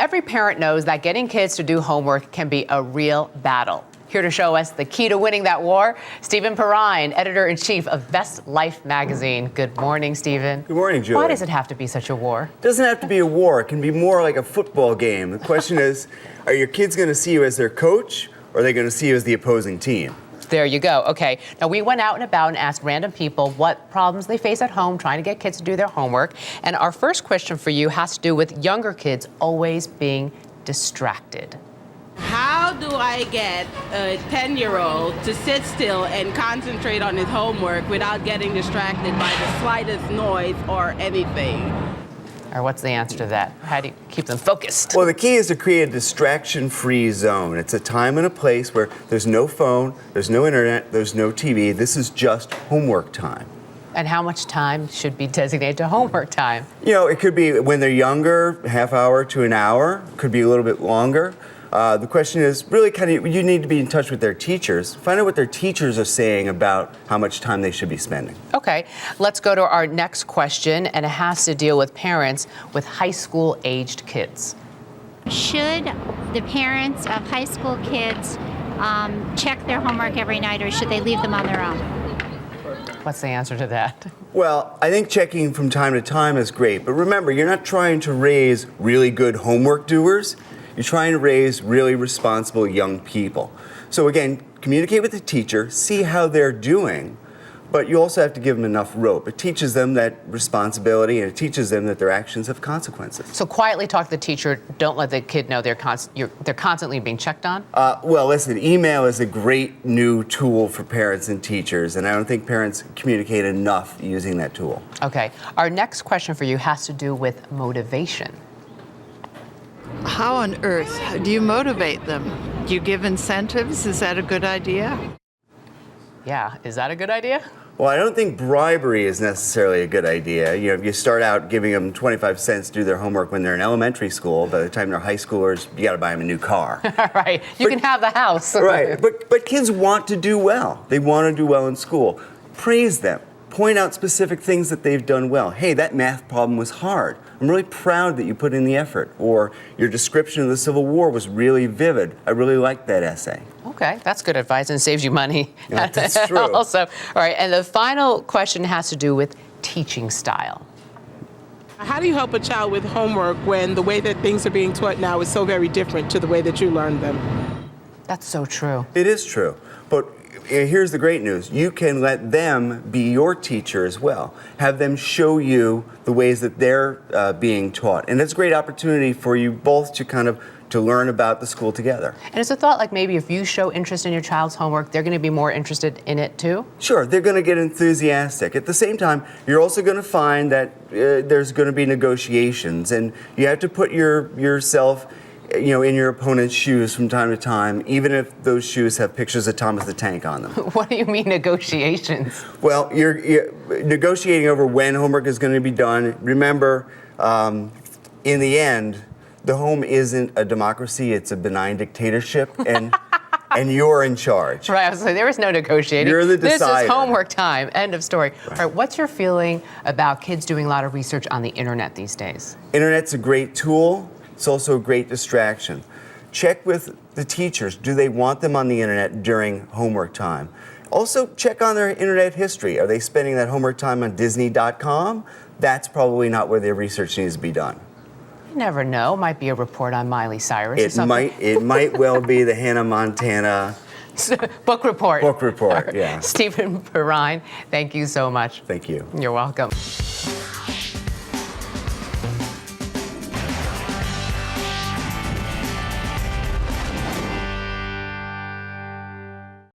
every parent knows that getting kids to do homework can be a real battle. Here to show us the key to winning that war, Stephen Perrine, editor-in-chief of Best Life magazine. Good morning, Stephen. Good morning, Julie. Why does it have to be such a war? It doesn't have to be a war. It can be more like a football game. The question is, are your kids going to see you as their coach, or are they going to see you as the opposing team? There you go. Okay. Now, we went out and about and asked random people what problems they face at home trying to get kids to do their homework. And our first question for you has to do with younger kids always being distracted. How do I get a 10-year-old to sit still and concentrate on his homework without getting distracted by the slightest noise or anything? Or what's the answer to that? How do you keep them focused? Well, the key is to create a distraction-free zone. It's a time and a place where there's no phone, there's no internet, there's no TV. This is just homework time. And how much time should be designated to homework time? You know, it could be when they're younger, half hour to an hour. Could be a little bit longer. The question is really you need to be in touch with their teachers. Find out what their teachers are saying about how much time they should be spending. Okay, let's go to our next question, and it has to deal with parents with high school aged kids. Should the parents of high school kids check their homework every night, or should they leave them on their own? What's the answer to that? Well, I think checking from time to time is great, but remember, you're not trying to raise really good homework doers. You're trying to raise really responsible young people. So again, communicate with the teacher, see how they're doing, but you also have to give them enough rope. It teaches them that responsibility, and it teaches them that their actions have consequences. So quietly talk to the teacher. Don't let the kid know they're constantly being checked on? Well, listen, email is a great new tool for parents and teachers, and I don't think parents communicate enough using that tool. Okay. Our next question for you has to do with motivation. How on earth do you motivate them? Do you give incentives? Is that a good idea? Yeah, is that a good idea? Well, I don't think bribery is necessarily a good idea. You know, if you start out giving them 25 cents to do their homework when they're in elementary school, by the time they're high schoolers, you got to buy them a new car. Right. You can have the house. Right. But kids want to do well. They want to do well in school. Praise them. Point out specific things that they've done well. Hey, that math problem was hard. I'm really proud that you put in the effort. Or your description of the Civil War was really vivid. I really liked that essay. Okay, that's good advice and saves you money. Yeah, that's true. Also, all right, and the final question has to do with teaching style. How do you help a child with homework when the way that things are being taught now is so very different to the way that you learned them? That's so true. It is true. But here's the great news. You can let them be your teacher as well. Have them show you the ways that they're being taught. And it's a great opportunity for you both to learn about the school together. And it's a thought like maybe if you show interest in your child's homework, they're going to be more interested in it too? Sure, they're going to get enthusiastic. At the same time, you're also going to find that there's going to be negotiations, and you have to put yourself in your opponent's shoes from time to time, even if those shoes have pictures of Thomas the Tank on them. What do you mean negotiations? Well, you're negotiating over when homework is going to be done. Remember, in the end, the home isn't a democracy, it's a benign dictatorship, and you're in charge. Right, I was like, there is no negotiating. You're the decider. This is homework time, end of story. Right. All right, what's your feeling about kids doing a lot of research on the internet these days? Internet's a great tool. It's also a great distraction. Check with the teachers. Do they want them on the internet during homework time? Also, check on their internet history. Are they spending that homework time on Disney.com? That's probably not where their research needs to be done. You never know. Might be a report on Miley Cyrus or something. It might well be the Hannah Montana book report. Book report, yeah. Stephen Perrine, thank you so much. Thank you. You're welcome.